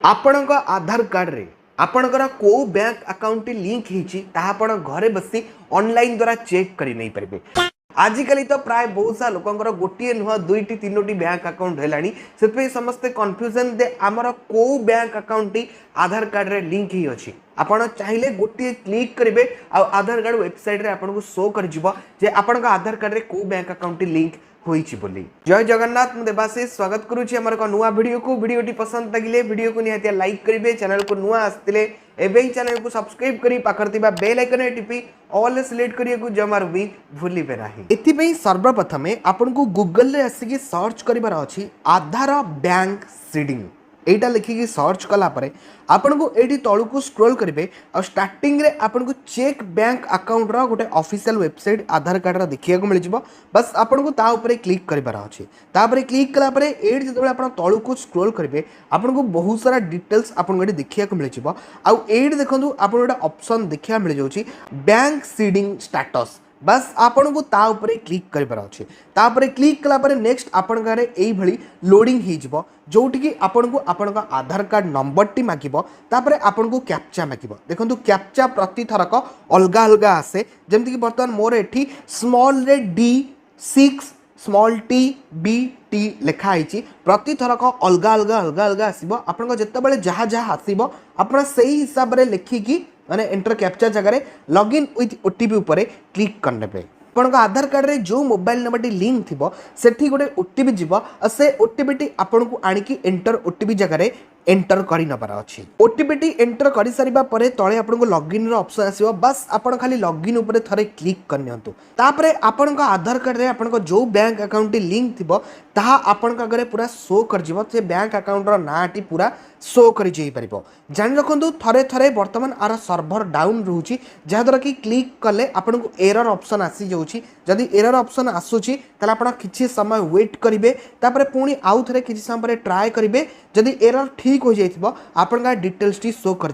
आपणक आधार card रे आपणकर को बैंक अकाउंट लिंक होती घरे बसी ऑनलाइन द्वारा चेक कर नहीं पारे। आजिकल तो प्राय बहुत सा लोकर गोटे नुह दुईटी तीनोटी बैंक अकाउंट है समस्ते कन्फ्यूजन दे आमर को बैंक अकाउंट आधार कार्ड रे लिंक ही अच्छी। आपण चाहिए गोटे क्लिक करेंगे आधार कार्ड वेबसाइट रे आपको शो कर आधार कार्ड रे को बैंक अकाउंट लिंक होईची बोली। जय जगन्नाथ मु देवाशीष स्वागत करुछि हमर को नुआ वीडियो को। वीडियोटी पसंद लगिले वीडियो को निहाती लाइक करिवे, चैनल को नुआ आस्तिले एबे चैनल को सब्सक्राइब करी पाखर थिबा बेल आइकन टिपी ऑल सिलेक्ट करिया को जमार भी भूलिबे नाही। एथि पई सर्वप्रथमे आपन को गूगल रे आसी सर्च करिबार अछि आधार बैंक सीडिंग एटा लिखिकी सर्च कला परे आपन को एठी तळु को स्क्रॉल करिवे और स्टार्टिंग रे आपन को चेक बैंक अकाउंट रो गोटे ऑफिशियल वेबसाइट आधार कार्ड रा देखिया को मिल जिवो। बस आपन को ता ऊपर क्लिक करिबार अछि। ता ऊपर क्लिक कला परे एठी जतबे आपन तळु को स्क्रॉल करिवे आपन को बहुत सारा डिटेल्स आपन को देखिया को मिल जिवो। आ एठी देखंतु आपन गोटे ऑप्शन देखिया मिल जाउची बैंक सीडिंग स्टेटस। बस आपन को ता ऊपर क्लिक करिबार अछि। ता ऊपर क्लिक कला परे नेक्स्ट आपन गारे एई भली लोडिंग ही जिवो जोटी कि आपन को आपन का आधार कार्ड नंबर टी मागिबो। तापरे आपन को कैप्चा मागिबो। देखंतु कैप्चा प्रति थरक अलगा अलगा आसे जेमति कि वर्तमान मोर एठी स्मॉल रे D6 स्मॉल t BT लिखा आइछि। प्रति थरक अलगा अलगा अलगा अलगा आसीबो। आपन को जत्ते बेले जहा जहा आसीबो आपन सही हिसाब रे लिखिकी माने एंटर कैप्चा जगह लॉगिन विथ ओटीपी ऊपर क्लिक करने आपन आधार कार्ड रे जो मोबाइल नंबर टी लिंक थिबो सेठी गोटे ओटीपी जीवो और से ओटीपी टी आपन को आनिकी एंटर ओटीपी जगह एंटर करी नबार अछि। ओटीपी टी एंटर करि सारिबा परे तळे आपन को लॉगिन रो ऑप्शन आसीबो। बस आपन खाली लॉगिन ऊपर थरे क्लिक करनियंतु। तापरे आपन को आधार कार्ड रे आपन को जो बैंक अकाउंट टी लिंक थिबो ताहा आपन का घरे पूरा शो कर जिवो। से बैंक अकाउंट रो नाटी पूरा शो करि जई परिबो। जानि रखंतु थरे थरे वर्तमान आर सर्वर डाउन रहउची जहा द्वारा कि क्लिक कले आपन को एरर ऑप्शन आसी जाउची। जदि एरर ऑप्शन आसुची तले आपन किछि समय वेट करिवे तापरे पुनी आउ थरे किछि समय पर ट्राई करिवे। जदि एरर ठीक हो जाइथिबो आपन का डिटेल्स टी शो कर